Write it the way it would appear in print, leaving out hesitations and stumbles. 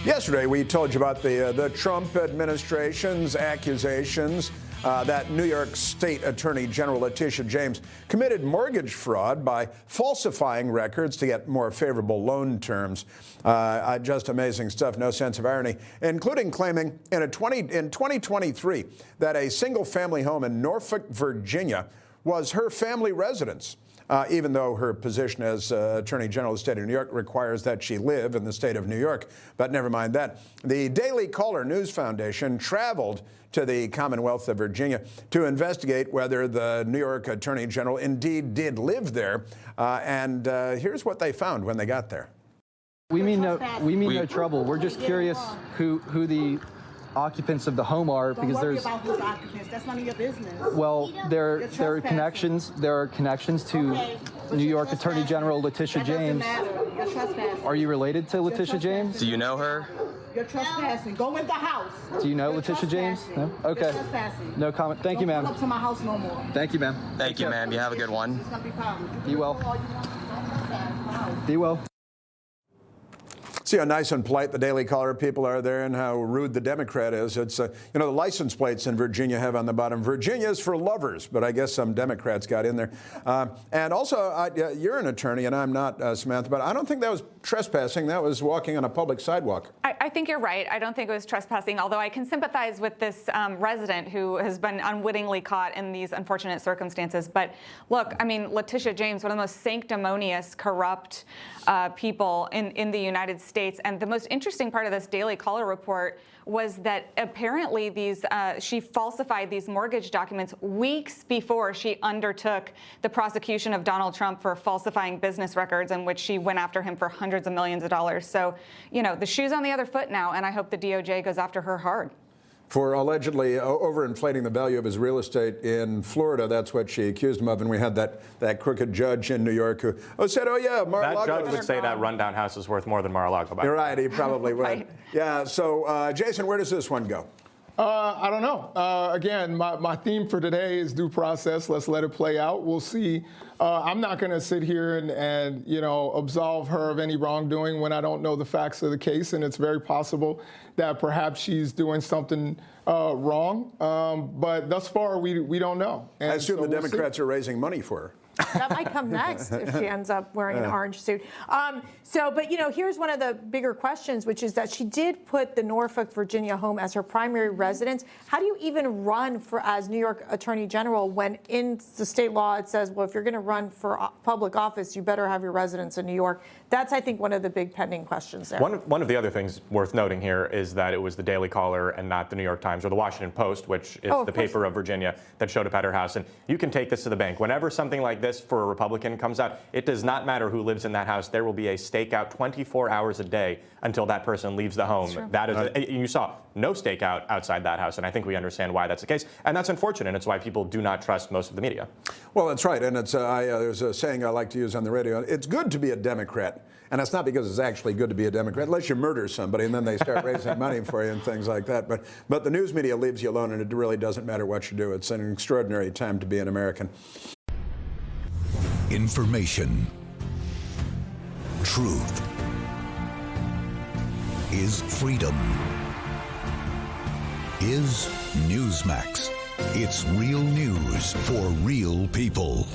Yesterday, we told you about the Trump administration's accusations that New York State Attorney General Letitia James committed mortgage fraud by falsifying records to get more favorable loan terms. Just amazing stuff, no sense of irony, including claiming in 2023 that a single-family home in Norfolk, Virginia was her family residence. Even though her position as Attorney General of the state of New York requires that she live in the state of New York. But never mind that. The Daily Caller News Foundation traveled to the Commonwealth of Virginia to investigate whether the New York Attorney General indeed did live there. And here's what they found when they got there. We mean no trouble. We're just curious who the occupants of the home are, because Don't worry there's about who's occupants. That's none of your business. well there are connections to New York Attorney General Letitia James. Matter. You're trespassing. Are you related to Letitia James? Do you know her? You're trespassing. Go in the house. Do you know You're Letitia James? No? You're Okay. trespassing. No comment. Thank you, Don't ma'am. come up to my house no more. Thank you, ma'am. Thank you, ma'am. You have a good one. It's gonna be problems. Be well. All you want. Don't trespass. Be well. See how nice and polite the Daily Caller people are there, and how rude the Democrat is. It's, the license plates in Virginia have on the bottom, Virginia's for lovers, but I guess some Democrats got in there. And also, you're an attorney, and I'm not, Samantha, but I don't think that was trespassing. That was walking on a public sidewalk. I think you're right. I don't think it was trespassing, although I can sympathize with this resident who has been unwittingly caught in these unfortunate circumstances. But look, I mean, Letitia James, one of the most sanctimonious, corrupt people in the United States. And the most interesting part of this Daily Caller report was that apparently she falsified these mortgage documents weeks before she undertook the prosecution of Donald Trump for falsifying business records, in which she went after him for hundreds of millions of dollars. So, the shoe's on the other foot now, and I hope the DOJ goes after her hard. For allegedly overinflating the value of his real estate in Florida. That's what she accused him of. And we had that crooked judge in New York who said, oh, yeah, Mar-a-Lago. That judge would say that rundown house is worth more than Mar-a-Lago. You're right, he probably would. Right. Yeah, so, Jason, where does this one go? I don't know. Again, my theme for today is due process. Let's let it play out. We'll see. I'm not going to sit here and absolve her of any wrongdoing when I don't know the facts of the case, and it's very possible that perhaps she's doing something wrong. But thus far, we don't know. And I assume so the Democrats are raising money for her. That might come next if she ends up wearing an orange suit. But here's one of the bigger questions, which is that she did put the Norfolk, Virginia home as her primary residence. How do you even run as New York Attorney General when in the state law it says, well, if you're going to run for public office, you better have your residence in New York? That's, I think, one of the big pending questions there. One of the other things worth noting here is that it was the Daily Caller and not the New York Times or the Washington Post, which is the paper of Virginia, that showed up at her house. And you can take this to the bank. Whenever something like this for a Republican comes out, it does not matter who lives in that house. There will be a stakeout 24 hours a day until that person leaves the home. That is, you saw no stakeout outside that house, and I think we understand why that's the case. And that's unfortunate. It's why people do not trust most of the media. Well, that's right. And it's there's a saying I like to use on the radio. It's good to be a Democrat. And it's not because it's actually good to be a Democrat, unless you murder somebody and then they start raising money for you and things like that. But the news media leaves you alone, and it really doesn't matter what you do. It's an extraordinary time to be an American. Information. Truth is freedom. Is Newsmax. It's real news for real people.